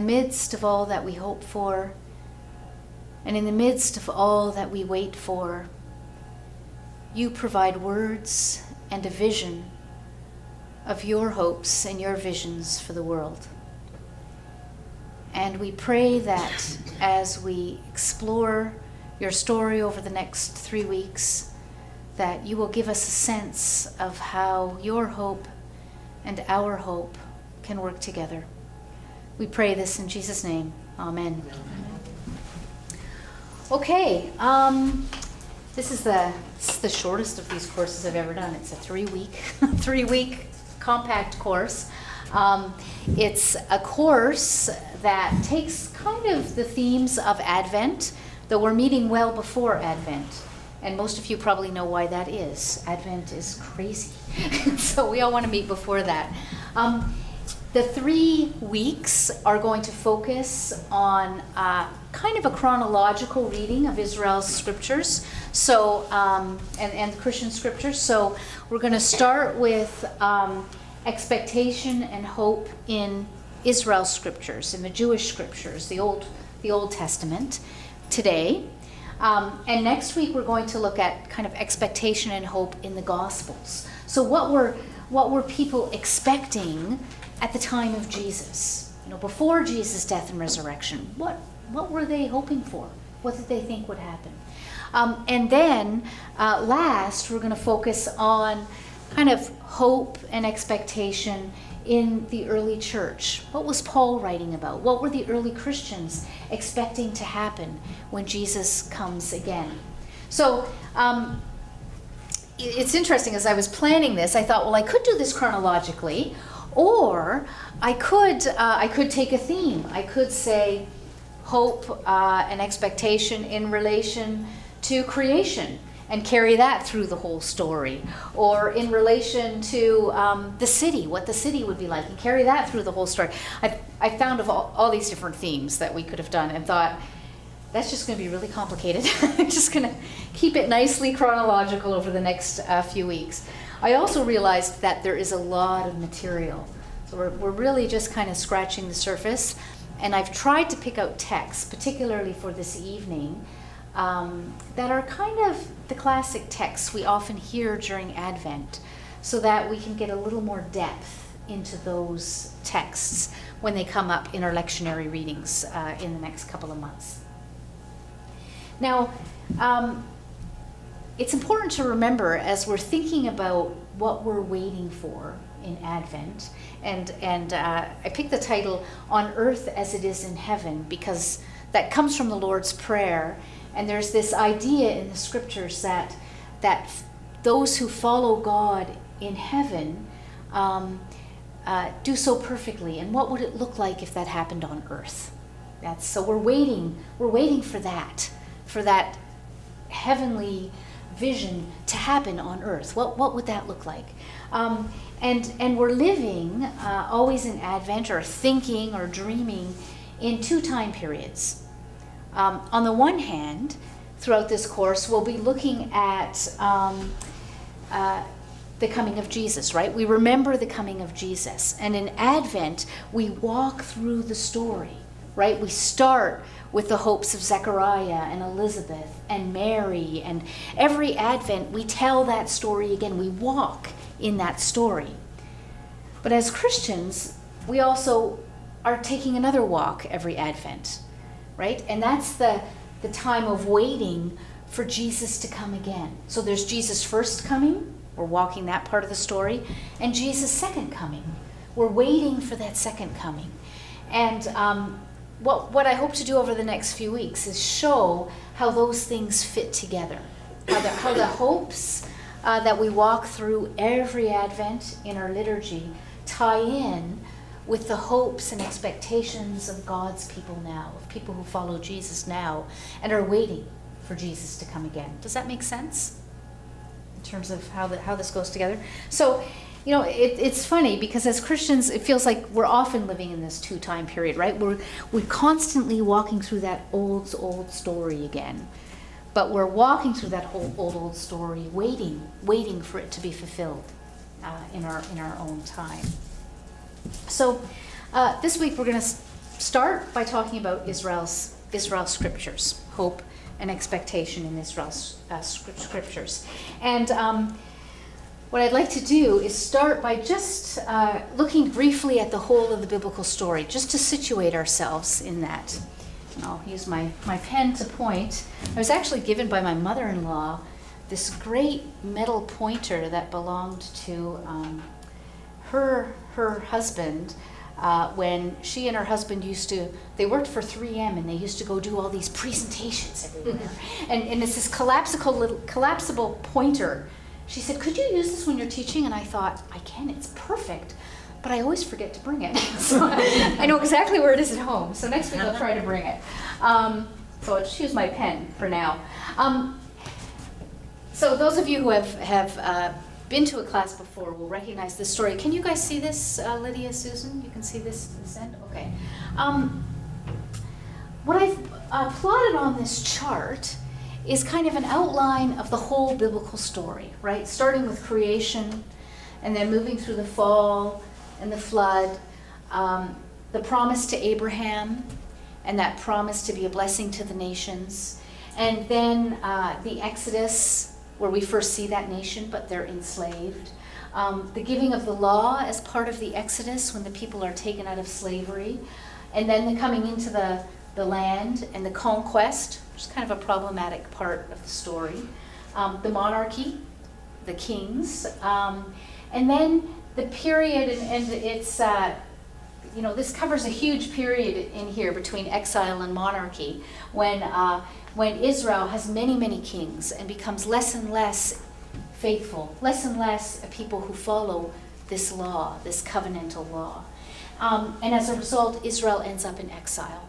midst of all that we hope for, and in the midst of all that we wait for, you provide words and a vision of your hopes and your visions for the world. And we pray that as we explore your story over the next 3 weeks, that you will give us a sense of how your hope and our hope can work together. We pray this in Jesus' name. Amen. Okay, this is the shortest of these courses I've ever done. It's a 3-week compact course. It's a course that takes kind of the themes of Advent, though we're meeting well before Advent. And most of you probably know why that is. Advent is crazy. So we all want to meet before that. The 3 weeks are going to focus on kind of a chronological reading of Israel's scriptures, so and Christian scriptures. So we're going to start with expectation and hope in Israel's scriptures, in the Jewish scriptures, the Old Testament, today. And next week we're going to look at kind of expectation and hope in the Gospels. So what were people expecting at the time of Jesus? You know, before Jesus' death and resurrection, what were they hoping for? What did they think would happen? And then last, we're going to focus on kind of hope and expectation in the early church. What was Paul writing about? What were the early Christians expecting to happen when Jesus comes again? So it's interesting, as I was planning this, I thought, well, I could do this chronologically, or I could take a theme. I could say hope and expectation in relation to creation, and carry that through the whole story, or in relation to the city, what the city would be like, and carry that through the whole story. I found of all these different themes that we could have done, and thought, that's just going to be really complicated. I'm just going to keep it nicely chronological over the next few weeks. I also realized that there is a lot of material, so we're really just kind of scratching the surface, and I've tried to pick out texts, particularly for this evening, that are kind of the classic texts we often hear during Advent, so that we can get a little more depth into those texts when they come up in our lectionary readings in the next couple of months. Now, it's important to remember, as we're thinking about what we're waiting for in Advent, and I picked the title, On Earth as It Is in Heaven, because that comes from the Lord's Prayer. And there's this idea in the scriptures that those who follow God in heaven do so perfectly. And what would it look like if that happened on earth? So we're waiting for that heavenly vision to happen on earth. What would that look like? And we're living always in Advent, or thinking or dreaming in 2 time periods. On the one hand, throughout this course, we'll be looking at the coming of Jesus, right? We remember the coming of Jesus. And in Advent, we walk through the story, right? We start with the hopes of Zechariah and Elizabeth and Mary. And every Advent, we tell that story again. We walk in that story. But as Christians, we also are taking another walk every Advent, right? And that's the time of waiting for Jesus to come again. So there's Jesus' first coming, we're walking that part of the story, and Jesus' second coming. We're waiting for that second coming. And what I hope to do over the next few weeks is show how those things fit together, how the hopes that we walk through every Advent in our liturgy tie in with the hopes and expectations of God's people now, of people who follow Jesus now and are waiting for Jesus to come again. Does that make sense in terms of how this goes together? So, you know, it's funny, because as Christians, it feels like we're often living in this 2 time period, right? We're constantly walking through that old story again. But we're walking through that whole old story, waiting for it to be fulfilled in our own time. So this week we're going to start by talking about Israel's scriptures, hope and expectation in Israel's scriptures. And what I'd like to do is start by just looking briefly at the whole of the biblical story, just to situate ourselves in that. And I'll use my pen to point. I was actually given by my mother-in-law this great metal pointer that belonged to her husband when she and her husband they worked for 3M, and they used to go do all these presentations everywhere. and it's this collapsible pointer. She said, "Could you use this when you're teaching?" And I thought, I can, it's perfect, but I always forget to bring it. So I know exactly where it is at home. So next week I'll try to bring it. So I'll just use my pen for now. So those of you who have been to a class before will recognize this story. Can you guys see this, Lydia, Susan? You can see this end? Okay. What I've plotted on this chart is kind of an outline of the whole biblical story, right? Starting with creation, and then moving through the fall and the flood, the promise to Abraham, and that promise to be a blessing to the nations, and then the Exodus, where we first see that nation, but they're enslaved. The giving of the law as part of the Exodus, when the people are taken out of slavery, and then the coming into the land and the conquest, which is kind of a problematic part of the story. The monarchy, the kings, and then the period, and it's, this covers a huge period in here between exile and monarchy, when Israel has many, many kings and becomes less and less faithful, less and less a people who follow this law, this covenantal law. And as a result, Israel ends up in exile.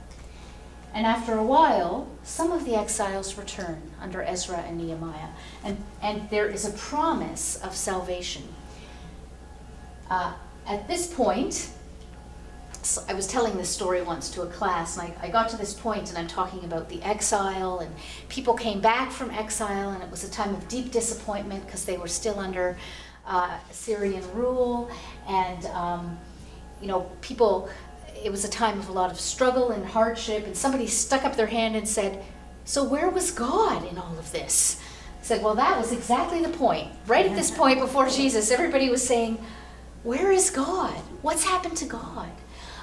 And after a while, some of the exiles return under Ezra and Nehemiah. And there is a promise of salvation. At this point, I was telling this story once to a class, and I got to this point, and I'm talking about the exile, and people came back from exile, and it was a time of deep disappointment because they were still under Assyrian rule, and it was a time of a lot of struggle and hardship, and somebody stuck up their hand and said, "So where was God in all of this?" I said, well, that was exactly the point. Right at this point before Jesus, everybody was saying, where is God? What's happened to God?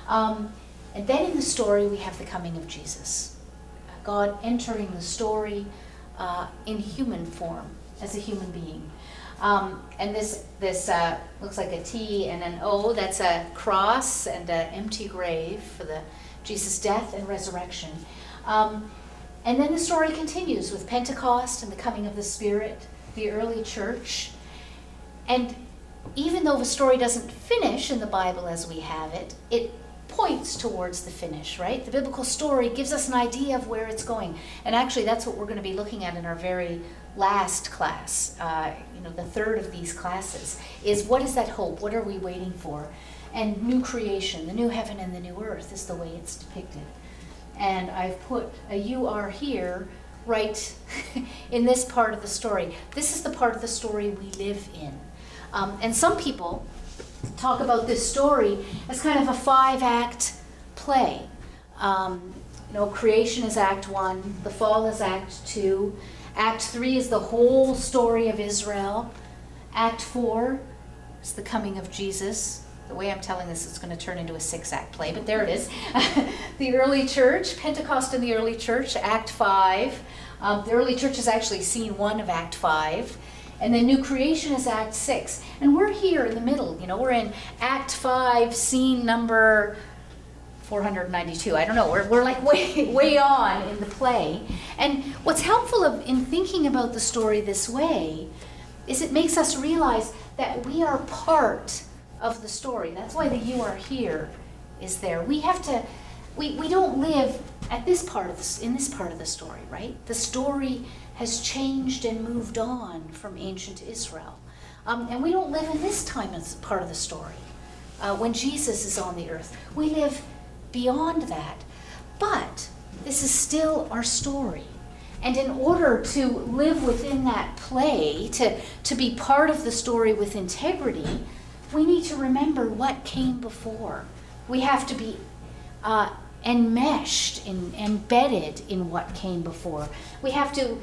And then in the story, we have the coming of Jesus. God entering the story in human form, as a human being. And this looks like a T and an O. That's a cross and an empty grave for the Jesus' death and resurrection. And then the story continues with Pentecost and the coming of the Spirit, the early church. And even though the story doesn't finish in the Bible as we have it, it points towards the finish, right? The biblical story gives us an idea of where it's going. And actually, that's what we're going to be looking at in our very last class, the third of these classes, is what is that hope? What are we waiting for? And new creation, the new heaven and the new earth is the way it's depicted. And I've put a "you are" here right in this part of the story. This is the part of the story we live in. And some people talk about this story as kind of a 5-act play. Creation is Act 1, the fall is Act 2, Act 3 is the whole story of Israel, Act 4 is the coming of Jesus. The way I'm telling this, it's going to turn into a 6-act play, but there it is. The early church, Pentecost in the early church, Act 5. The early church has actually scene 1 of Act 5. And then new creation is Act 6. And we're here in the middle, we're in Act 5, scene number 492. I don't know, we're like way on in the play. And what's helpful in thinking about the story this way is it makes us realize that we are part of the story. That's why the "you are" here is there. We don't live in this part of the story, right? The story has changed and moved on from ancient Israel. And we don't live in this time as part of the story, when Jesus is on the earth. We live beyond that. But this is still our story. And in order to live within that play, to be part of the story with integrity, we need to remember what came before. We have to be enmeshed, embedded in what came before. We have to,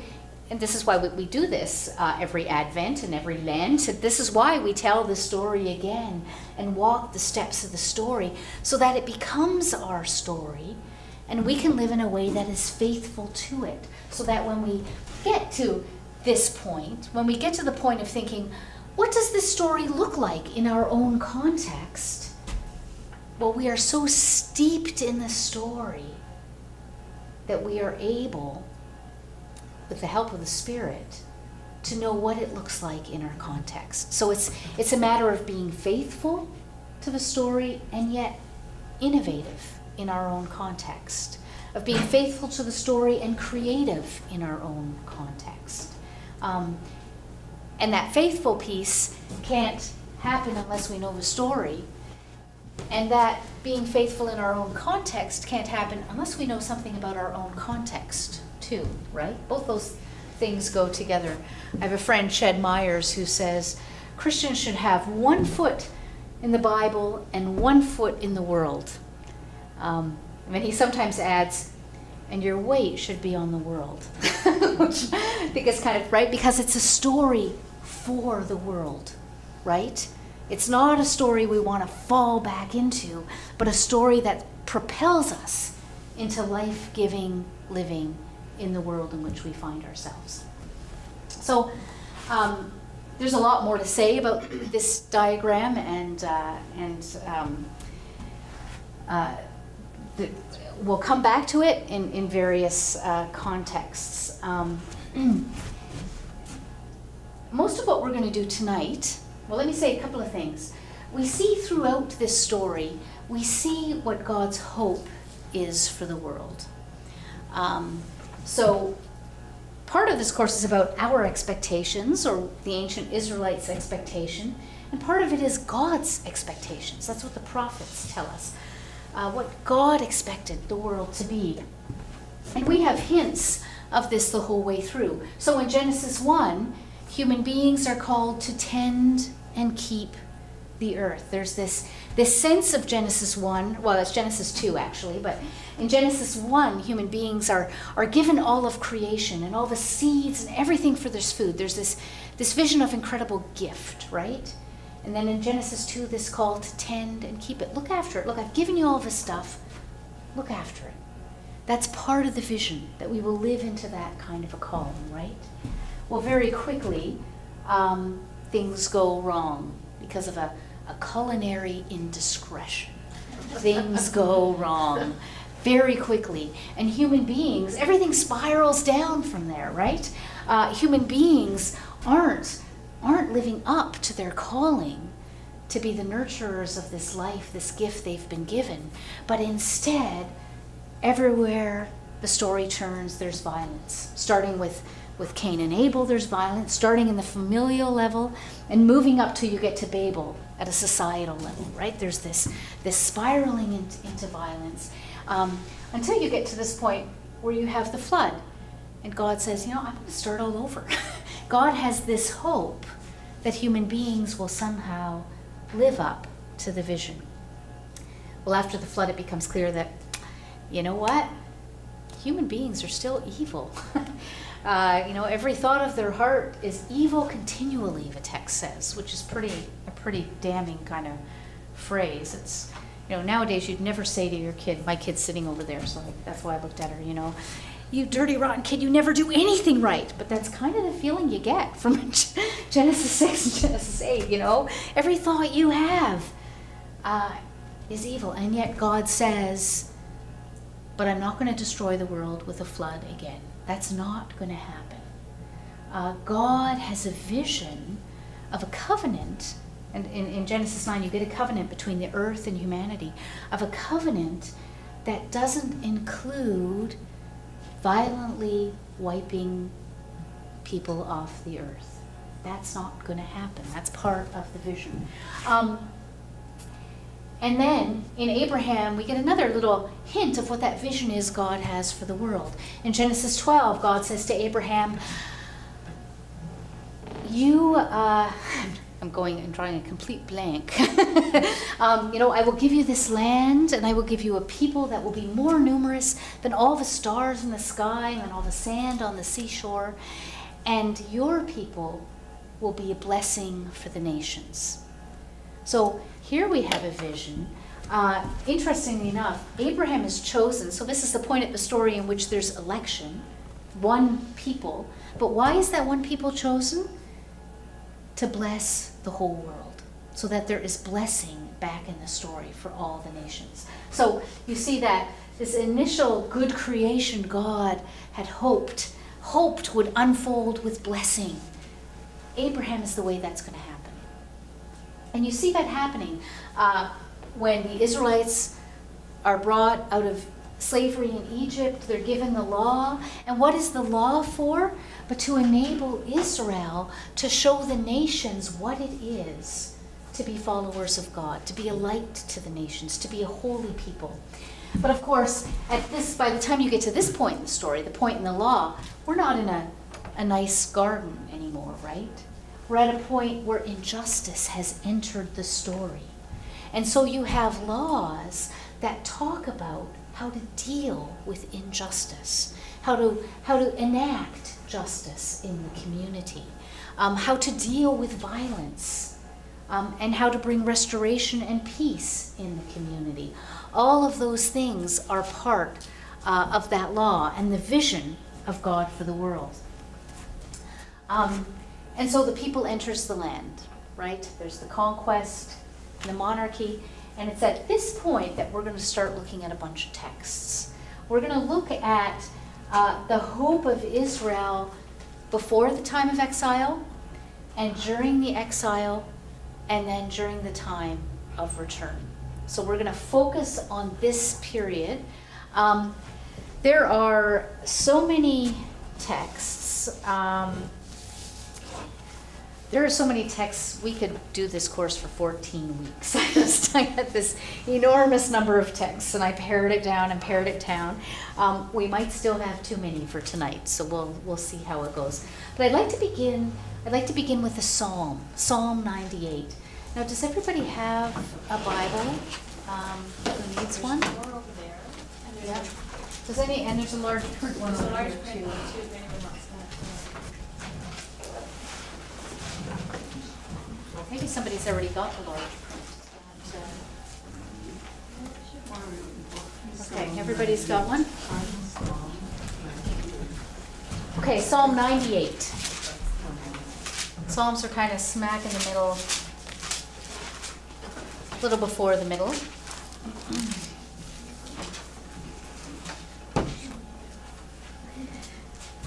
and this is why we do this every Advent and every Lent. This is why we tell the story again and walk the steps of the story so that it becomes our story and we can live in a way that is faithful to it. So that when we get to this point, when we get to the point of thinking, what does this story look like in our own context? Well, we are so steeped in the story that we are able, with the help of the Spirit, to know what it looks like in our context. So it's a matter of being faithful to the story and yet innovative in our own context, of being faithful to the story and creative in our own context. And that faithful piece can't happen unless we know the story. And that being faithful in our own context can't happen unless we know something about our own context too, right? Both those things go together. I have a friend, Ched Myers, who says Christians should have 1 foot in the Bible and 1 foot in the world. I mean, he sometimes adds, and your weight should be on the world, which I think is kind of right, because it's a story for the world, right? It's not a story we want to fall back into, but a story that propels us into life-giving living in the world in which we find ourselves. So there's a lot more to say about this diagram, and we'll come back to it in various contexts. Most of what we're going to do tonight, well, let me say a couple of things. We see throughout this story, we see what God's hope is for the world. So part of this course is about our expectations, or the ancient Israelites' expectation, and part of it is God's expectations. That's what the prophets tell us. What God expected the world to be. And we have hints of this the whole way through. So in Genesis 1, human beings are called to tend and keep the earth. There's this sense of Genesis 1, well, it's Genesis 2 actually, but in Genesis 1, human beings are given all of creation and all the seeds and everything for their food. There's this vision of incredible gift, right? And then in Genesis 2, this call to tend and keep it. Look after it. Look, I've given you all this stuff. Look after it. That's part of the vision, that we will live into that kind of a calling, right? Well, very quickly, things go wrong because of a culinary indiscretion. Things go wrong very quickly. And human beings, everything spirals down from there, right? Human beings aren't living up to their calling to be the nurturers of this life, this gift they've been given. But instead, everywhere the story turns, there's violence. Starting with Cain and Abel, there's violence, starting in the familial level and moving up till you get to Babel at a societal level, right? There's this spiraling into violence until you get to this point where you have the flood. And God says, I'm going to start all over. God has this hope that human beings will somehow live up to the vision. Well, after the flood, it becomes clear that, you know what? Human beings are still evil. Every thought of their heart is evil continually, the text says, which is a pretty damning kind of phrase. It's, nowadays you'd never say to your kid, my kid's sitting over there, so that's why I looked at her, you dirty, rotten kid, you never do anything right. But that's kind of the feeling you get from Genesis 6 and Genesis 8, Every thought you have is evil. And yet God says, but I'm not going to destroy the world with a flood again. That's not going to happen. God has a vision of a covenant, and in Genesis 9 you get a covenant between the earth and humanity, of a covenant that doesn't include violently wiping people off the earth. That's not going to happen. That's part of the vision. And then in Abraham, we get another little hint of what that vision is God has for the world. In Genesis 12, God says to Abraham, I'm drawing a complete blank. I will give you this land, and I will give you a people that will be more numerous than all the stars in the sky and all the sand on the seashore. And your people will be a blessing for the nations. So here we have a vision. Interestingly enough, Abraham is chosen. So this is the point of the story in which there's election, one people. But why is that one people chosen? To bless the whole world, so that there is blessing back in the story for all the nations. So you see that this initial good creation God had hoped would unfold with blessing. Abraham is the way that's going to happen. And you see that happening when the Israelites are brought out of slavery in Egypt. They're given the law. And what is the law for? But to enable Israel to show the nations what it is to be followers of God, to be a light to the nations, to be a holy people. But of course, by the time you get to this point in the story, the point in the law, we're not in a nice garden anymore, right? We're at a point where injustice has entered the story. And so you have laws that talk about how to deal with injustice, how to enact justice in the community, how to deal with violence, and how to bring restoration and peace in the community. All of those things are part of that law and the vision of God for the world. And so the people enters the land, right? There's the conquest, the monarchy, and it's at this point that we're going to start looking at a bunch of texts. We're going to look at the hope of Israel before the time of exile, and during the exile, and then during the time of return. So we're going to focus on this period. There are so many texts. There are so many texts, we could do this course for 14 weeks. I had this enormous number of texts, and I pared it down and pared it down. We might still have too many for tonight, so we'll see how it goes. But I'd like to begin with a psalm, Psalm 98. Now, does everybody have a Bible? Who needs one? Yeah. And there's a large print one over here too. Maybe somebody's already got the large print. Okay, everybody's got one? Okay, Psalm 98. Psalms are kind of smack in the middle, a little before the middle.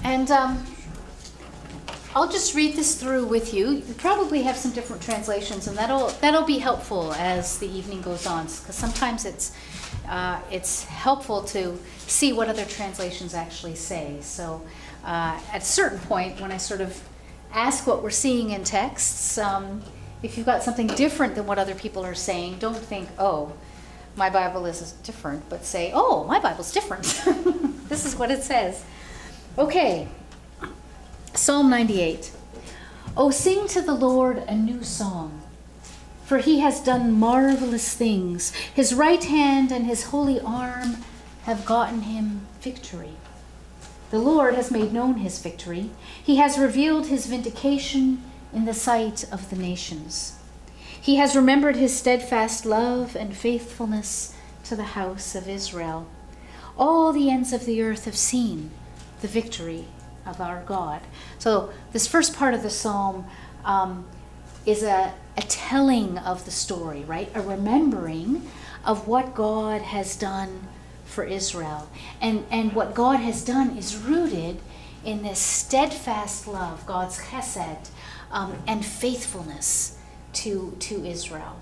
And I'll just read this through with you. You probably have some different translations, and that'll be helpful as the evening goes on, because sometimes it's helpful to see what other translations actually say. So at a certain point, when I sort of ask what we're seeing in texts, if you've got something different than what other people are saying, don't think, oh, my Bible is different, but say, oh, my Bible's different. This is what it says. Okay. Psalm 98. Oh, sing to the Lord a new song, for he has done marvelous things. His right hand and his holy arm have gotten him victory. The Lord has made known his victory. He has revealed his vindication in the sight of the nations. He has remembered his steadfast love and faithfulness to the house of Israel. All the ends of the earth have seen the victory of our God. So this first part of the psalm is a telling of the story, right? A remembering of what God has done for Israel. And what God has done is rooted in this steadfast love, God's chesed, and faithfulness to Israel.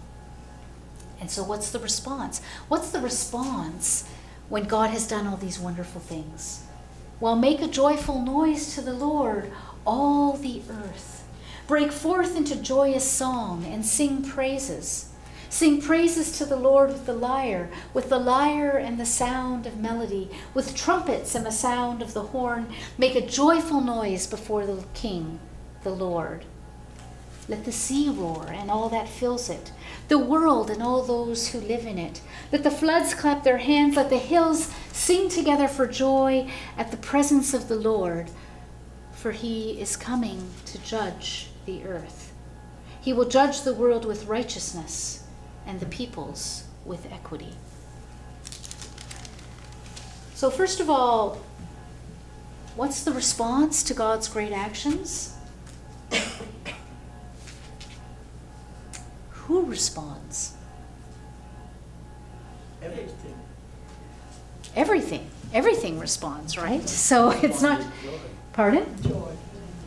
And so what's the response? What's the response when God has done all these wonderful things? Well, make a joyful noise to the Lord, all the earth. Break forth into joyous song and sing praises. Sing praises to the Lord with the lyre and the sound of melody, with trumpets and the sound of the horn. Make a joyful noise before the King, the Lord. Let the sea roar and all that fills it, the world and all those who live in it. Let the floods clap their hands, let the hills sing together for joy at the presence of the Lord, for he is coming to judge the earth. He will judge the world with righteousness and the peoples with equity. So first of all, what's the response to God's great actions? Who responds? Everything. Everything responds, right? So it's not, pardon?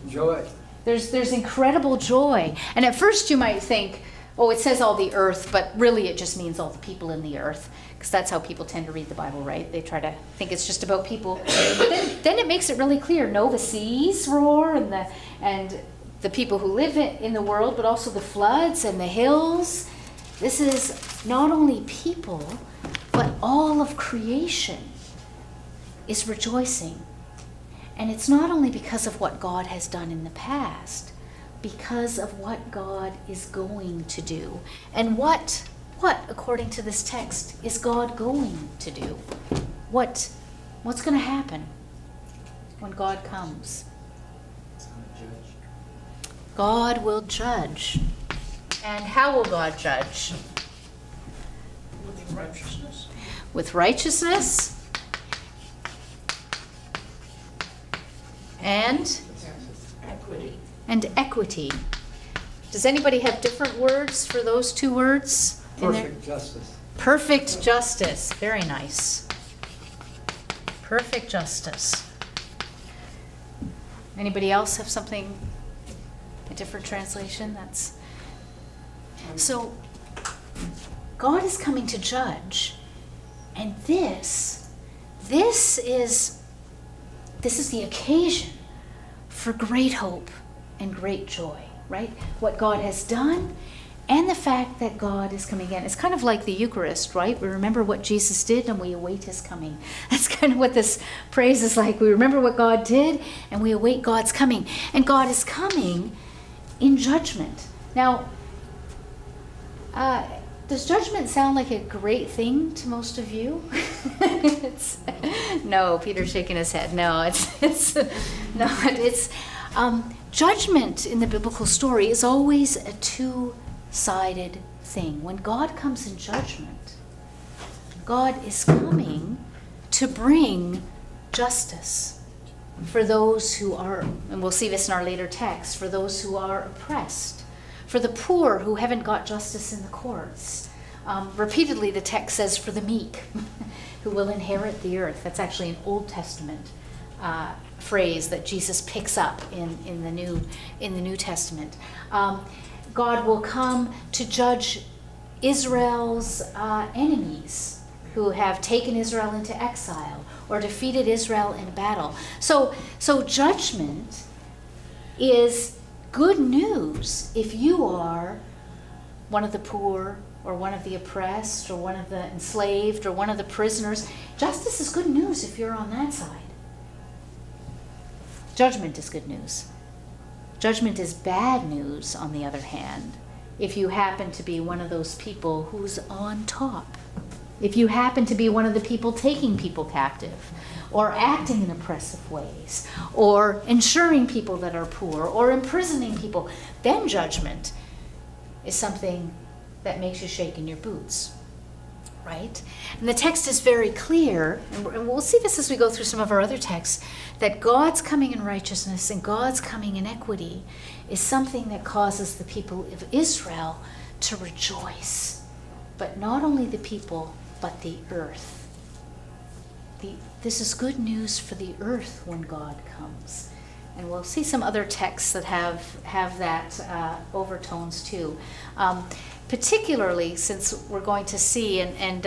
Joy. There's incredible joy. And at first you might think, oh, it says all the earth, but really it just means all the people in the earth, because that's how people tend to read the Bible, right? They try to think it's just about people. But then it makes it really clear. No, the seas roar and the people who live in the world, but also the floods and the hills. This is not only people, but all of creation is rejoicing. And it's not only because of what God has done in the past, because of what God is going to do. And what, according to this text, is God going to do? What's going to happen when God comes? God will judge. And how will God judge? With righteousness. With righteousness and Equity. equity. Does anybody have different words for those two words? in there? Perfect justice. Perfect justice. Very nice. Perfect justice. Anybody else have something, a different translation? That's so God is coming to judge, and this is the occasion for great hope and great joy, right? What God has done and the fact that God is coming again. It's kind of like the Eucharist, right? We remember what Jesus did and we await his coming. That's kind of what this praise is like. We remember what God did and we await God's coming. And God is coming in judgment. Now, does judgment sound like a great thing to most of you? No, Peter's shaking his head. No, it's judgment in the biblical story is always a two-sided thing. When God comes in judgment, God is coming to bring justice for those who are, and we'll see this in our later text, for those who are oppressed, for the poor who haven't got justice in the courts. Repeatedly, the text says for the meek who will inherit the earth. That's actually an Old Testament phrase that Jesus picks up in the New Testament. God will come to judge Israel's enemies who have taken Israel into exile or defeated Israel in battle. So judgment is good news if you are one of the poor or one of the oppressed or one of the enslaved or one of the prisoners. Justice is good news if you're on that side. Judgment is good news. Judgment is bad news, on the other hand, if you happen to be one of those people who's on top. If you happen to be one of the people taking people captive, or acting in oppressive ways, or ensuring people that are poor, or imprisoning people, then judgment is something that makes you shake in your boots, right? And the text is very clear, and we'll see this as we go through some of our other texts, that God's coming in righteousness and God's coming in equity is something that causes the people of Israel to rejoice. But not only the people, but the earth. This is good news for the earth when God comes. And we'll see some other texts that have that overtones too. Particularly since we're going to see, and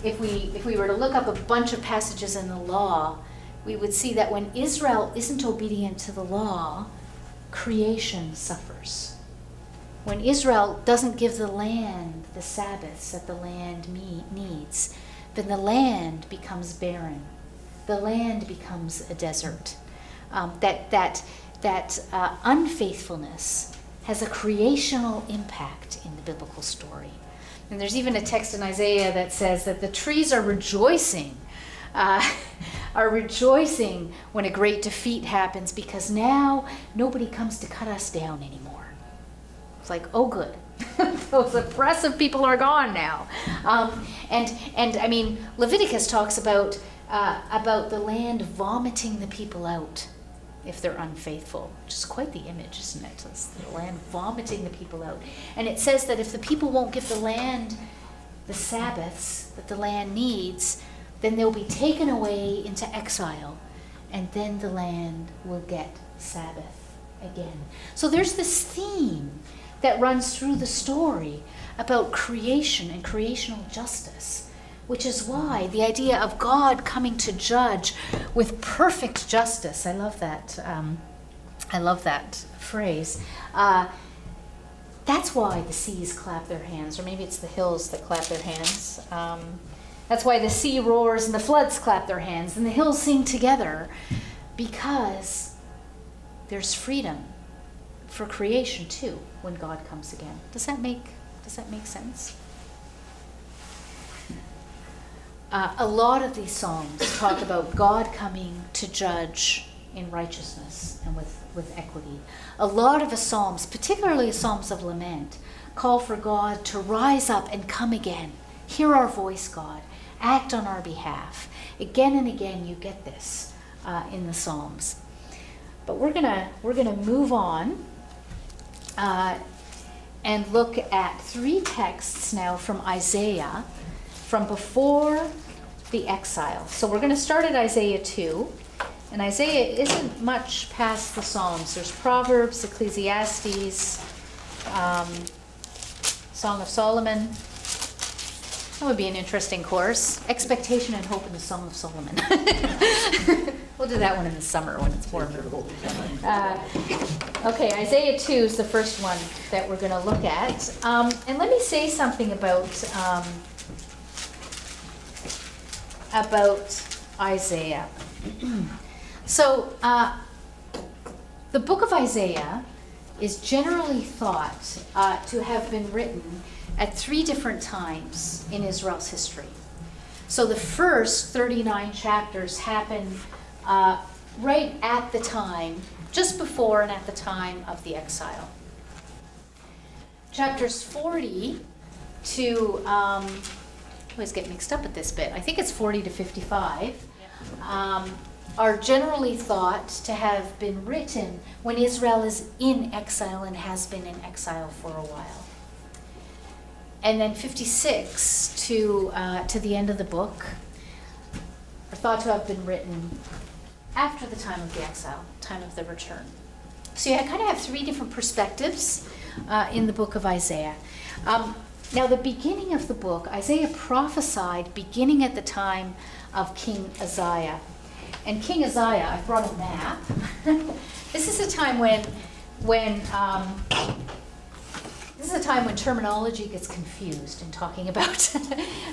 if we were to look up a bunch of passages in the law, we would see that when Israel isn't obedient to the law, creation suffers. When Israel doesn't give the land the Sabbaths that the land needs, then the land becomes barren. The land becomes a desert. That unfaithfulness has a creational impact in the biblical story. And there's even a text in Isaiah that says that the trees are rejoicing when a great defeat happens, because now nobody comes to cut us down anymore. It's like, oh, good. Those oppressive people are gone now. And I mean, Leviticus talks about the land vomiting the people out if they're unfaithful, which is quite the image, isn't it? It's the land vomiting the people out. And it says that if the people won't give the land the Sabbaths that the land needs, then they'll be taken away into exile, and then the land will get Sabbath again. So there's this theme that runs through the story about creation and creational justice, which is why the idea of God coming to judge with perfect justice, I love that phrase. That's why the seas clap their hands, or maybe it's the hills that clap their hands. That's why the sea roars and the floods clap their hands and the hills sing together, because there's freedom for creation too when God comes again. Does that make sense? A lot of these psalms talk about God coming to judge in righteousness and with equity. A lot of the psalms, particularly the Psalms of Lament, call for God to rise up and come again. Hear our voice, God. Act on our behalf. Again and again you get this in the Psalms. But we're gonna move on and look at 3 texts now from Isaiah from before the exile. So we're going to start at Isaiah 2. And Isaiah isn't much past the Psalms. There's Proverbs, Ecclesiastes, Song of Solomon. That would be an interesting course. Expectation and Hope in the Song of Solomon. We'll do that one in the summer when it's warmer. Okay, Isaiah 2 is the first one that we're going to look at. And let me say something about Isaiah. So, the book of Isaiah is generally thought to have been written at 3 different times in Israel's history. So the first 39 chapters happen right at the time, just before and at the time of the exile. Chapters 40 to, I always get mixed up at this bit, I think it's 40 to 55, are generally thought to have been written when Israel is in exile and has been in exile for a while. And then 56 to the end of the book are thought to have been written after the time of the exile, time of the return. So you kind of have 3 different perspectives in the book of Isaiah. Now the beginning of the book, Isaiah prophesied beginning at the time of King Uzziah. And King Uzziah, I've brought a map. This is a time when terminology gets confused in talking about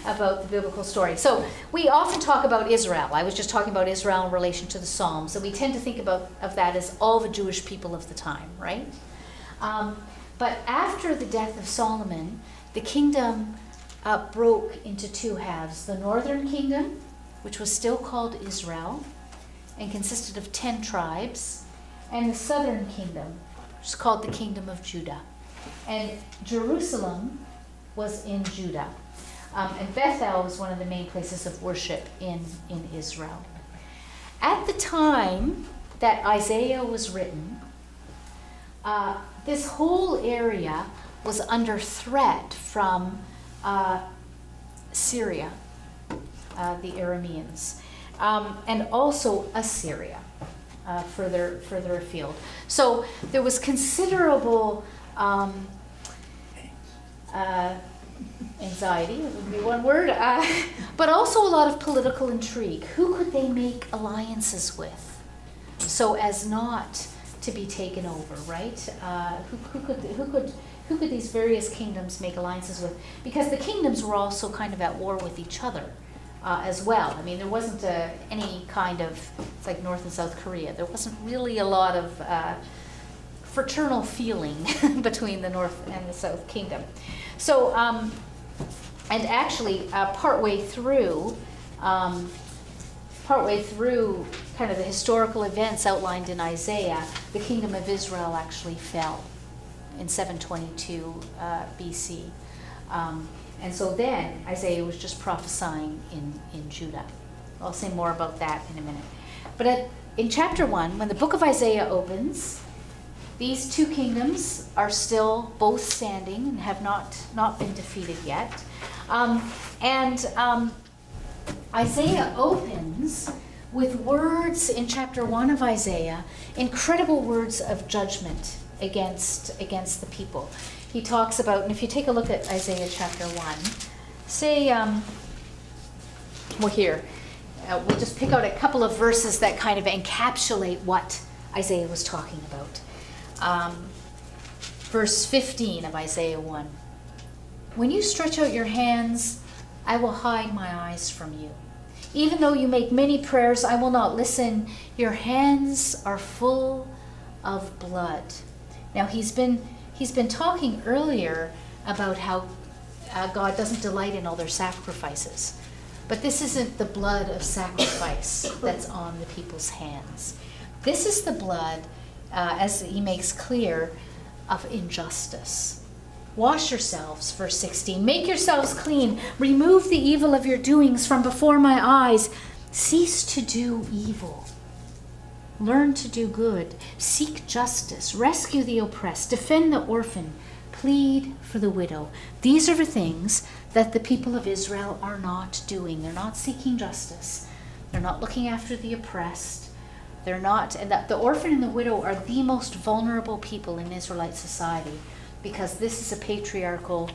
about the biblical story. So we often talk about Israel. I was just talking about Israel in relation to the Psalms, and we tend to think of that as all the Jewish people of the time, right? But after the death of Solomon, the kingdom broke into 2 halves. The northern kingdom, which was still called Israel, and consisted of 10 tribes, and the southern kingdom, which is called the Kingdom of Judah. And Jerusalem was in Judah. And Bethel was one of the main places of worship in Israel. At the time that Isaiah was written, this whole area was under threat from Syria, the Arameans, and also Assyria, further afield. So there was considerable anxiety, would be one word, but also a lot of political intrigue. Who could they make alliances with so as not to be taken over, right? Who could these various kingdoms make alliances with? Because the kingdoms were also kind of at war with each other as well. I mean, there wasn't any kind of, it's like North and South Korea. There wasn't really a lot of fraternal feeling between the North and the South Kingdom. So, and actually, partway through kind of the historical events outlined in Isaiah, the kingdom of Israel actually fell in 722 BC. And so then Isaiah was just prophesying in Judah. I'll say more about that in a minute. But in chapter 1, when the book of Isaiah opens, these two kingdoms are still both standing and have not been defeated yet. Isaiah opens with words in chapter 1 of Isaiah, incredible words of judgment against the people. He talks about, and if you take a look at Isaiah chapter 1, say, we'll just pick out a couple of verses that kind of encapsulate what Isaiah was talking about. Verse 15 of Isaiah 1. When you stretch out your hands, I will hide my eyes from you. Even though you make many prayers, I will not listen. Your hands are full of blood. Now he's been talking earlier about how God doesn't delight in all their sacrifices. But this isn't the blood of sacrifice that's on the people's hands. This is the blood, as he makes clear, of injustice. Wash yourselves, verse 16. Make yourselves clean. Remove the evil of your doings from before my eyes. Cease to do evil. Learn to do good. Seek justice. Rescue the oppressed. Defend the orphan. Plead for the widow. These are the things that the people of Israel are not doing. They're not seeking justice. They're not looking after the oppressed. They're not, and that the orphan and the widow are the most vulnerable people in Israelite society, because this is a patriarchal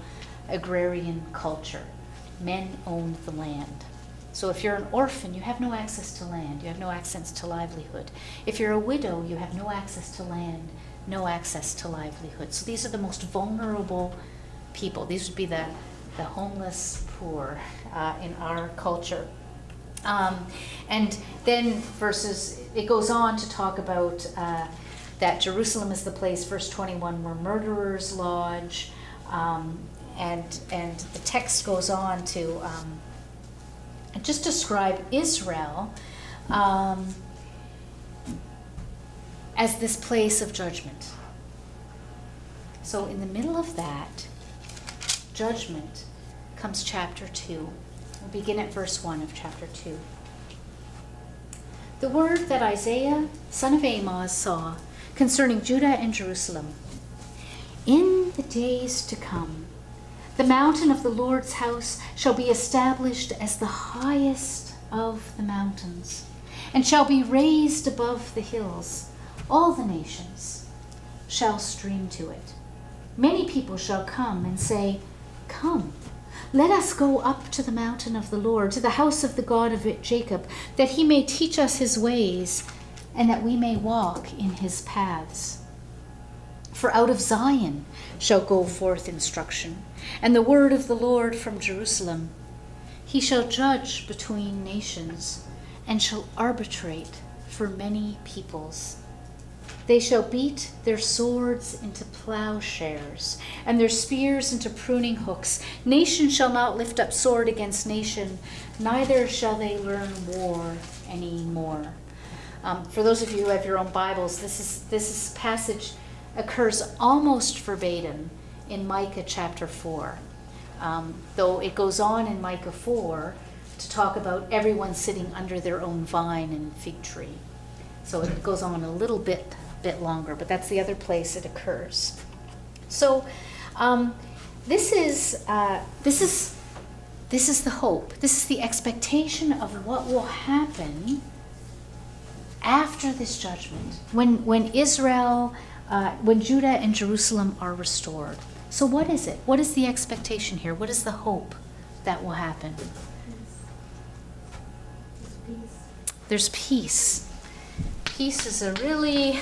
agrarian culture. Men own the land. So if you're an orphan, you have no access to land. You have no access to livelihood. If you're a widow, you have no access to land, no access to livelihood. So these are the most vulnerable people. These would be the homeless poor in our culture. And then it goes on to talk about that Jerusalem is the place, verse 21, where murderers lodge. And the text goes on to just describe Israel as this place of judgment. So in the middle of that judgment comes chapter 2. We'll begin at verse 1 of chapter 2. The word that Isaiah, son of Amoz, saw concerning Judah and Jerusalem. In the days to come, the mountain of the Lord's house shall be established as the highest of the mountains, and shall be raised above the hills. All the nations shall stream to it. Many people shall come and say, Come, let us go up to the mountain of the Lord, to the house of the God of Jacob, that he may teach us his ways, and that we may walk in his paths. For out of Zion shall go forth instruction, and the word of the Lord from Jerusalem. He shall judge between nations, and shall arbitrate for many peoples. They shall beat their swords into plowshares, and their spears into pruning hooks. Nation shall not lift up sword against nation, neither shall they learn war any more. For those of you who have your own Bibles, this passage occurs almost verbatim in Micah chapter 4, though it goes on in Micah 4 to talk about everyone sitting under their own vine and fig tree. So it goes on a little bit longer, but that's the other place it occurs. So this is the hope. This is the expectation of what will happen after this judgment, when Israel, when Judah and Jerusalem are restored. So what is it? What is the expectation here? What is the hope that will happen? There's peace. Peace is a really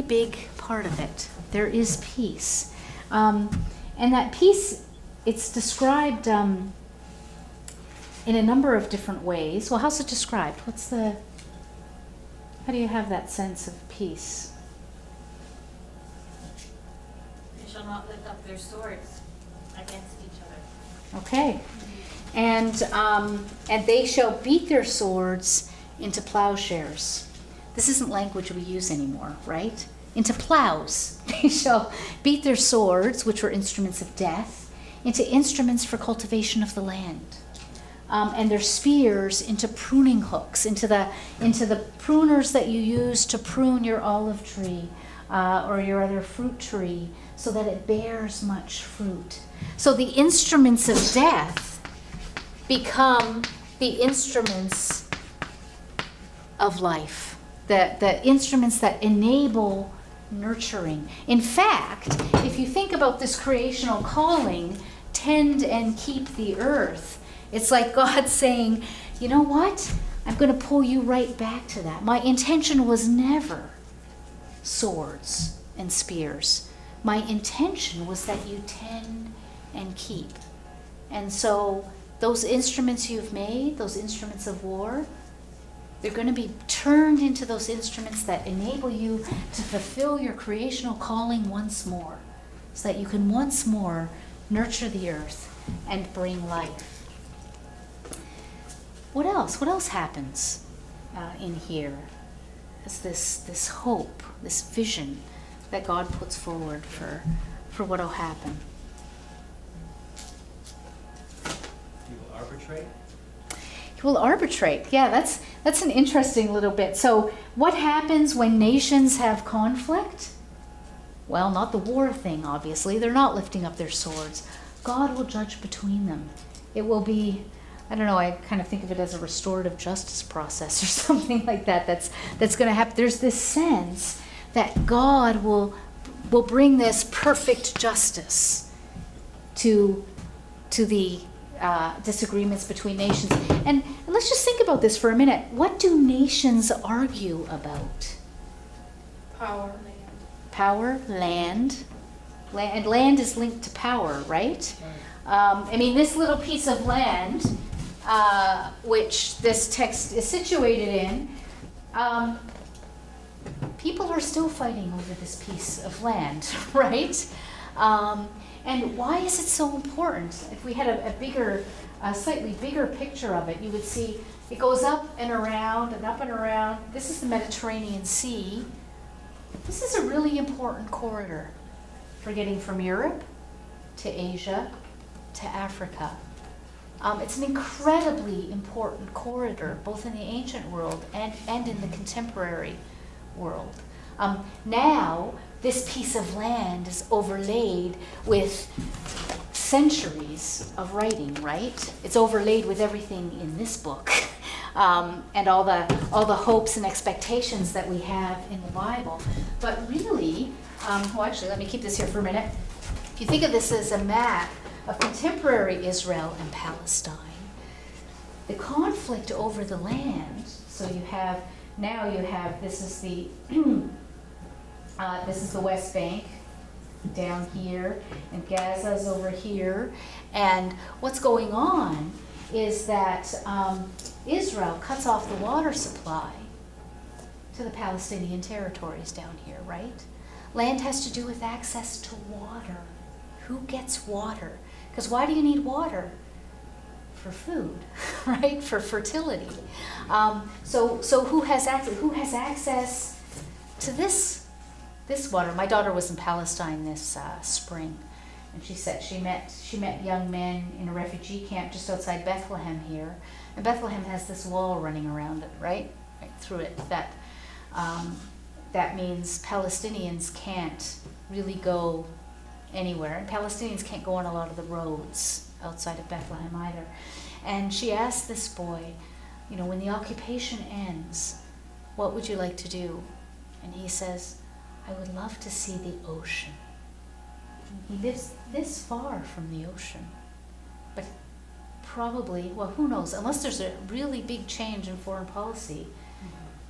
big part of it. There is peace. And that peace, it's described in a number of different ways. Well, how's it described? How do you have that sense of peace? They shall not lift up their swords against each other. Okay. And they shall beat their swords into plowshares. This isn't language we use anymore, right? Into plows. They shall beat their swords, which were instruments of death, into instruments for cultivation of the land. And their spears into pruning hooks, into the pruners that you use to prune your olive tree or your other fruit tree so that it bears much fruit. So the instruments of death become the instruments of life, the instruments that enable nurturing. In fact, if you think about this creational calling, tend and keep the earth, it's like God saying, you know what? I'm going to pull you right back to that. My intention was never swords and spears. My intention was that you tend and keep. And so those instruments you've made, those instruments of war, they're going to be turned into those instruments that enable you to fulfill your creational calling once more, so that you can once more nurture the earth and bring life. What else? What else happens in here? Is this hope, this vision that God puts forward for what will happen? He will arbitrate. He will arbitrate. Yeah, that's an interesting little bit. So what happens when nations have conflict? Well, not the war thing, obviously. They're not lifting up their swords. God will judge between them. It will be, I don't know, I kind of think of it as a restorative justice process or something like that that's going to happen. There's this sense that God will bring this perfect justice to the disagreements between nations. And let's just think about this for a minute. What do nations argue about? Power. Power, land. And land is linked to power, right? I mean, this little piece of land, which this text is situated in, people are still fighting over this piece of land, right? And why is it so important? If we had a slightly bigger picture of it, you would see it goes up and around and up and around. This is the Mediterranean Sea. This is a really important corridor for getting from Europe to Asia to Africa. It's an incredibly important corridor, both in the ancient world and in the contemporary world. Now, this piece of land is overlaid with centuries of writing, right? It's overlaid with everything in this book, and all the hopes and expectations that we have in the Bible. But really, well, actually, let me keep this here for a minute. If you think of this as a map of contemporary Israel and Palestine, the conflict over the land. So you have this is the this is the West Bank down here, and Gaza's over here. And what's going on is that Israel cuts off the water supply to the Palestinian territories down here, right? Land has to do with access to water. Who gets water? Because why do you need water? For food, right? For fertility. So who has access? Who has access to this water? My daughter was in Palestine this spring, and she said she met young men in a refugee camp just outside Bethlehem here, and Bethlehem has this wall running around it, right through it. That means Palestinians can't really go anywhere, and Palestinians can't go on a lot of the roads outside of Bethlehem either. And she asked this boy, when the occupation ends, what would you like to do? And he says, I would love to see the ocean. He lives this far from the ocean, but probably, well, who knows, unless there's a really big change in foreign policy,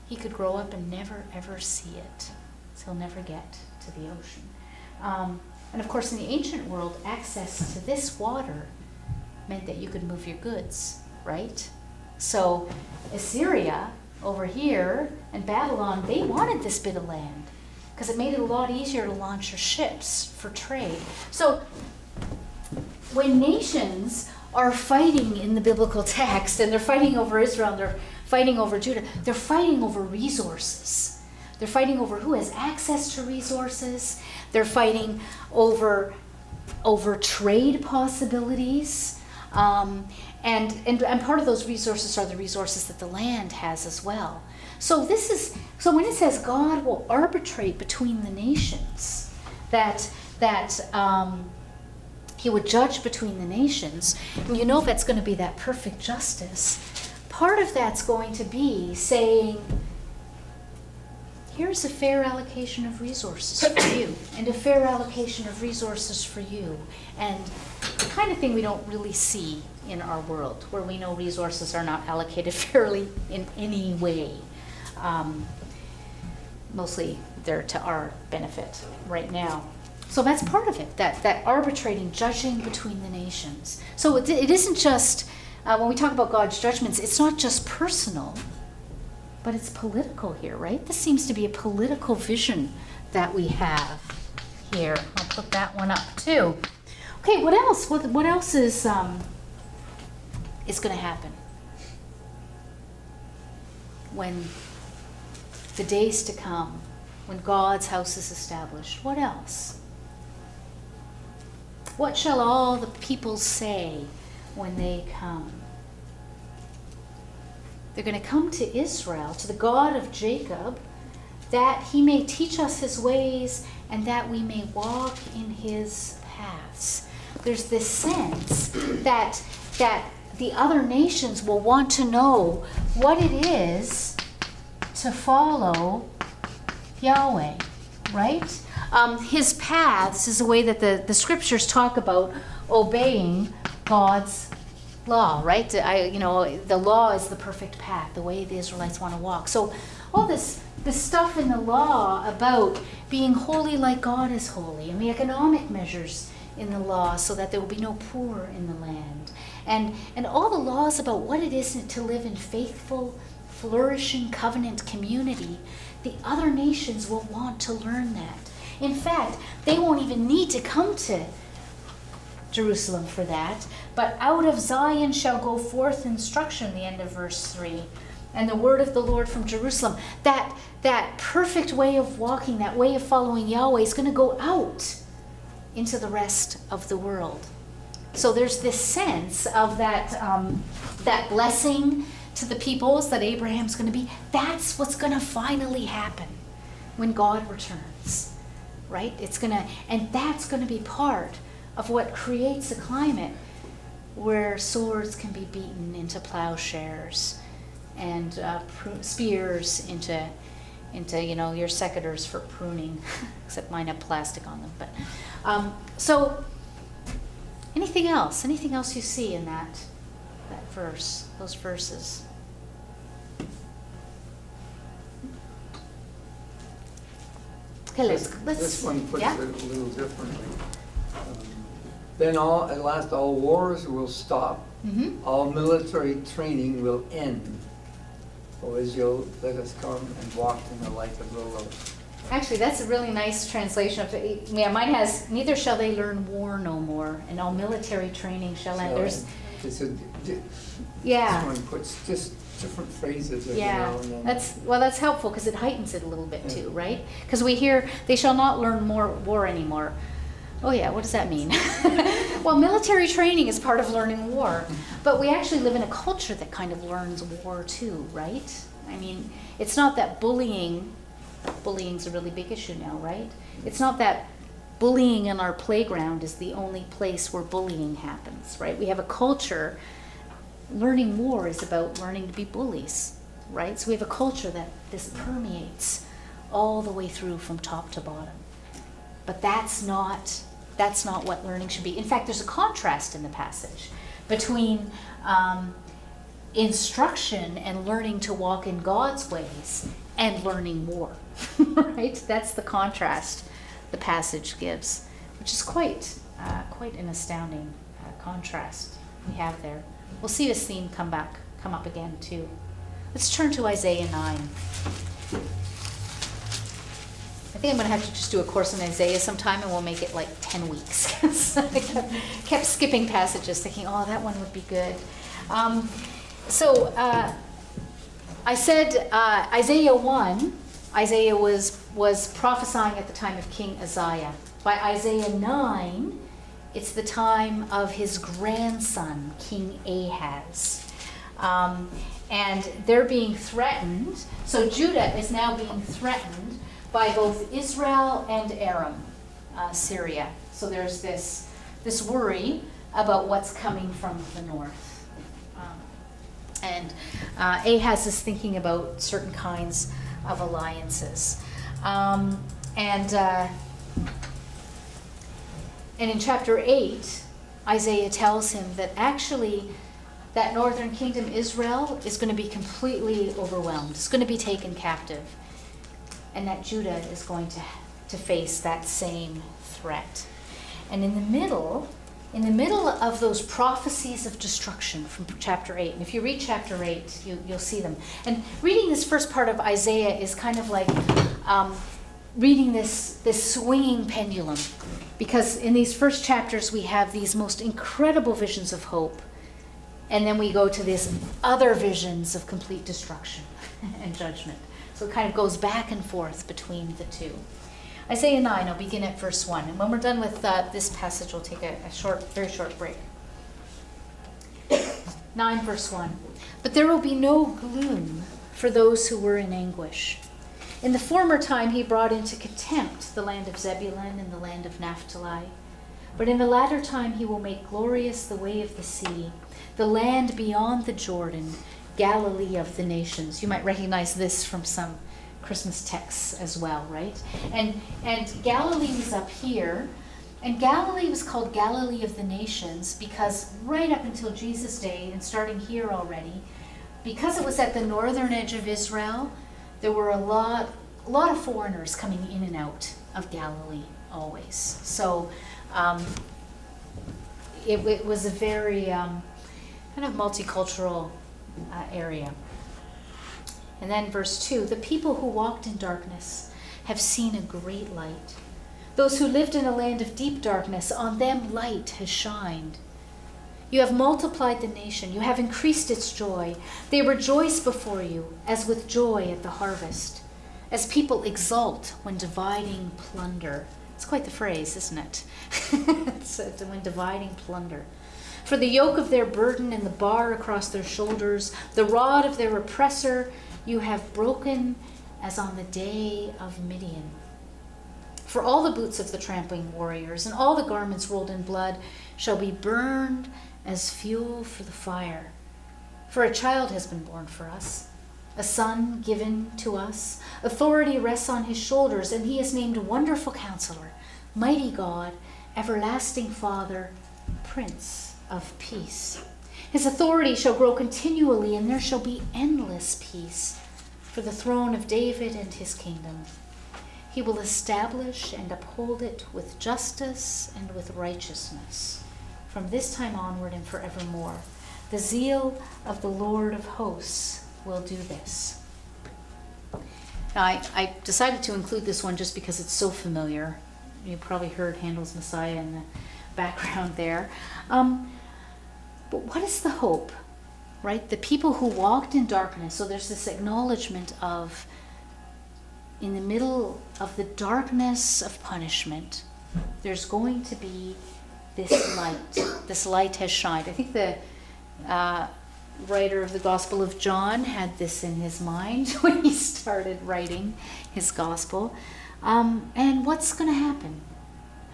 he could grow up and never ever see it. So he'll never get to the ocean. And of course, in the ancient world, access to this water meant that you could move your goods right? So Assyria over here and Babylon, they wanted this bit of land because it made it a lot easier to launch your ships for trade. So when nations are fighting in the biblical text, and they're fighting over Israel, and they're fighting over Judah, they're fighting over resources. They're fighting over who has access to resources. They're fighting over trade possibilities. And part of those resources are the resources that the land has as well. So when it says God will arbitrate between the nations, that he would judge between the nations, and you know that's going to be that perfect justice. Part of that's going to be saying, here's a fair allocation of resources for you, and a fair allocation of resources for you, and the kind of thing we don't really see in our world, where we know resources are not allocated fairly in any way. Mostly they're to our benefit right now. So that's part of it, that arbitrating, judging between the nations. So it isn't just, when we talk about God's judgments, it's not just personal, but it's political here, right? This seems to be a political vision that we have here. I'll put that one up too. Okay, what else? What else is going to happen when the days to come, when God's house is established? What else? What shall all the people say when they come? They're going to come to Israel, to the God of Jacob, that he may teach us his ways and that we may walk in his paths. There's this sense that the other nations will want to know what it is to follow Yahweh, right? His paths is a way that the scriptures talk about obeying God's law, right? The law is the perfect path, the way the Israelites want to walk. So all this stuff in the law about being holy like God is holy, and the economic measures in the law so that there will be no poor in the land, and all the laws about what it is to live in faithful, flourishing covenant community, the other nations will want to learn that. In fact, they won't even need to come to Jerusalem for that, but out of Zion shall go forth instruction, the end of verse 3, and the word of the Lord from Jerusalem. That perfect way of walking, that way of following Yahweh is going to go out into the rest of the world. So there's this sense of that blessing to the peoples that Abraham's going to be. That's what's going to finally happen when God returns, right? And that's going to be part of what creates a climate where swords can be beaten into plowshares and spears into your secateurs for pruning, except mine have plastic on them. But so anything else you see in that verse, those verses? Okay, let's This one puts yeah? it a little differently. Then at last all wars will stop. Mm-hmm. All military training will end. O Israel, let us come and walk in the light of the Lord. Actually, that's a really nice translation of it. Yeah, mine has, neither shall they learn war no more, and all military training shall end. Yeah. This one puts just different phrases every Yeah, now and then. that's helpful because it heightens it a little bit too, right? Because we hear they shall not learn more war anymore. Oh yeah, what does that mean? Well, military training is part of learning war, but we actually live in a culture that kind of learns war too, right? I mean, it's not that bullying's a really big issue now, right? It's not that bullying in our playground is the only place where bullying happens, right? We have a culture. Learning war is about learning to be bullies, right? So we have a culture that this permeates all the way through from top to bottom. But that's not what learning should be. In fact, there's a contrast in the passage between instruction and learning to walk in God's ways and learning war, right? That's the contrast the passage gives, which is quite an astounding contrast we have there. We'll see this theme come up again too. Let's turn to Isaiah 9. I think I'm going to have to just do a course in Isaiah sometime, and we'll make it like 10 weeks. 'Cause I kept skipping passages thinking, oh, that one would be good. I said Isaiah 1, Isaiah was prophesying at the time of King Uzziah. By Isaiah 9, it's the time of his grandson, King Ahaz. And they're being threatened. So Judah is now being threatened by both Israel and Aram, Syria. So there's this worry about what's coming from the north. And Ahaz is thinking about certain kinds of alliances. And in chapter 8, Isaiah tells him that actually that northern kingdom, Israel, is going to be completely overwhelmed. It's going to be taken captive. And that Judah is going to face that same threat. And in the middle of those prophecies of destruction from chapter 8, and if you read chapter 8, you'll see them. And reading this first part of Isaiah is kind of like reading this swinging pendulum. Because in these first chapters, we have these most incredible visions of hope. And then we go to these other visions of complete destruction and judgment. So it kind of goes back and forth between the two. Isaiah 9, I'll begin at verse 1. And when we're done with this passage, we'll take a very short break. 9 verse 1. But there will be no gloom for those who were in anguish. In the former time he brought into contempt the land of Zebulun and the land of Naphtali. But in the latter time he will make glorious the way of the sea, the land beyond the Jordan, Galilee of the nations. You might recognize this from some Christmas texts as well, right? And Galilee is up here, and Galilee was called Galilee of the nations because right up until Jesus' day, and starting here already, because it was at the northern edge of Israel, there were a lot of foreigners coming in and out of Galilee always. So it was a very kind of multicultural area. And then verse 2, the people who walked in darkness have seen a great light. Those who lived in a land of deep darkness, on them light has shined. You have multiplied the nation. You have increased its joy. They rejoice before you as with joy at the harvest, as people exult when dividing plunder. It's quite the phrase, isn't it? It's when dividing plunder. For the yoke of their burden and the bar across their shoulders, the rod of their oppressor, you have broken as on the day of Midian. For all the boots of the trampling warriors and all the garments rolled in blood shall be burned as fuel for the fire. For a child has been born for us, a son given to us. Authority rests on his shoulders, and he is named Wonderful Counselor, Mighty God, Everlasting Father, Prince of Peace. His authority shall grow continually, and there shall be endless peace for the throne of David and his kingdom. He will establish and uphold it with justice and with righteousness from this time onward and forevermore. The zeal of the Lord of hosts will do this. Now, I decided to include this one just because it's so familiar. You probably heard Handel's Messiah in the background there. But what is the hope, right? The people who walked in darkness. So there's this acknowledgement of, in the middle of the darkness of punishment, there's going to be this light. This light has shined. I think the writer of the Gospel of John had this in his mind when he started writing his gospel. And what's going to happen?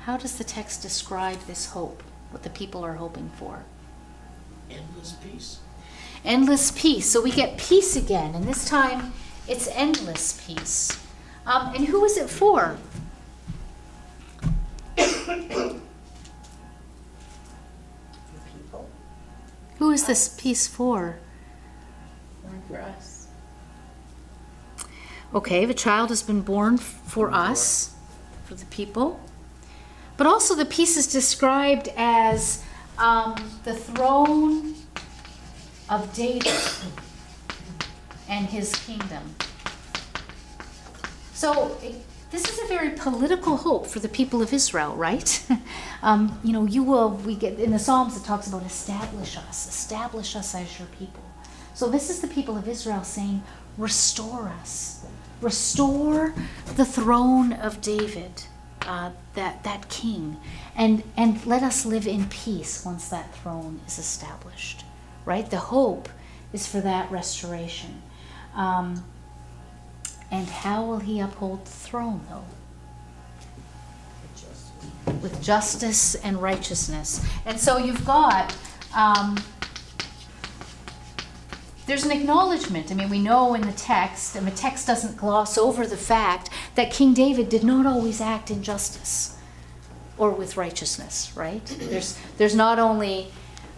How does the text describe this hope, what the people are hoping for? Endless peace. Endless peace. So we get peace again, and this time it's endless peace. And who is it for? People. Who is this peace for? For us. Okay, the child has been born for us, for the people. But also the peace is described as the throne of David and his kingdom. So this is a very political hope for the people of Israel, right? We get in the Psalms, it talks about establish us as your people. So this is the people of Israel saying, restore us, restore the throne of David, that king, and let us live in peace once that throne is established, right? The hope is for that restoration. And how will he uphold the throne, though? With justice and righteousness. And so you've got, there's an acknowledgement. I mean, we know in the text, and the text doesn't gloss over the fact that King David did not always act in justice or with righteousness, right? There's not only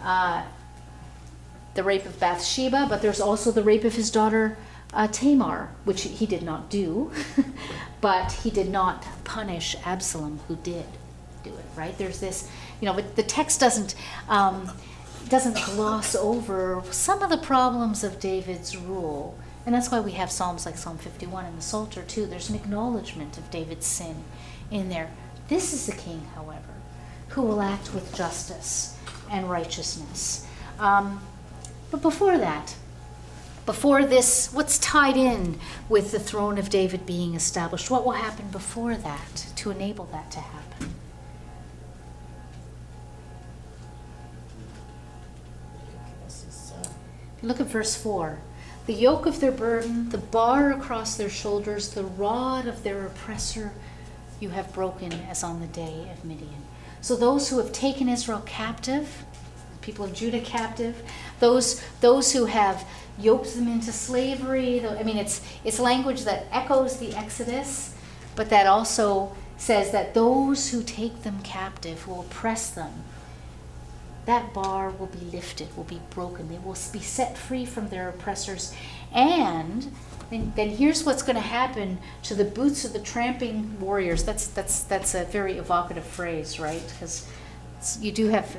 the rape of Bathsheba, but there's also the rape of his daughter Tamar, which he did not do, but he did not punish Absalom, who did do it, right? There's this, but the text doesn't gloss over some of the problems of David's rule. And that's why we have Psalms like Psalm 51 and the Psalter too. There's an acknowledgement of David's sin in there. This is the king, however, who will act with justice and righteousness. But before that, before this, what's tied in with the throne of David being established? What will happen before that to enable that to happen? Look at verse 4. The yoke of their burden, the bar across their shoulders, the rod of their oppressor, you have broken as on the day of Midian. So those who have taken Israel captive, people of Judah captive, those who have yoked them into slavery. I mean, it's language that echoes the Exodus, but that also says that those who take them captive, who oppress them, that bar will be lifted, will be broken. They will be set free from their oppressors. And then here's what's going to happen to the boots of the tramping warriors. That's a very evocative phrase, right? Because you do have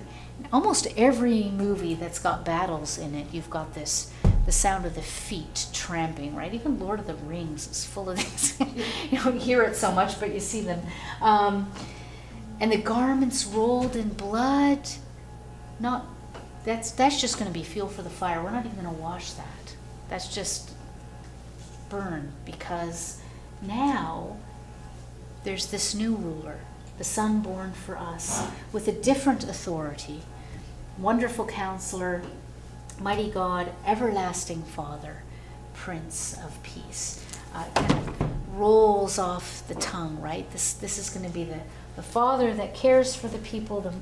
almost every movie that's got battles in it, you've got the sound of the feet tramping, right? Even Lord of the Rings is full of this. You don't hear it so much, but you see them. And the garments rolled in blood. That's just going to be fuel for the fire. We're not even going to wash that. That's just burn, because now there's this new ruler, the Son born for us, with a different authority. Wonderful Counselor, Mighty God, Everlasting Father, Prince of Peace. Kind of rolls off the tongue, right? This is going to be the Father that cares for the people,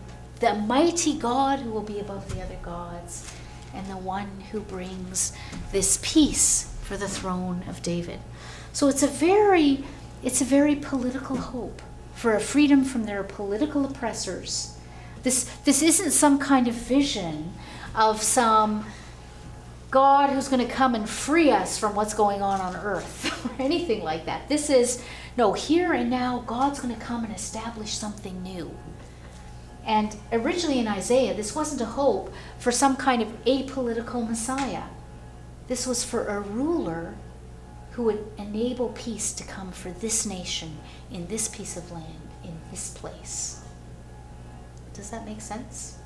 the mighty God who will be above the other gods, and the one who brings this peace for the throne of David. So it's a very political hope for a freedom from their political oppressors. This isn't some kind of vision of some God who's going to come and free us from what's going on earth or anything like that. This is, no, here and now, God's going to come and establish something new. And originally in Isaiah, this wasn't a hope for some kind of apolitical Messiah. This was for a ruler who would enable peace to come for this nation, in this piece of land, in this place. Does that make sense?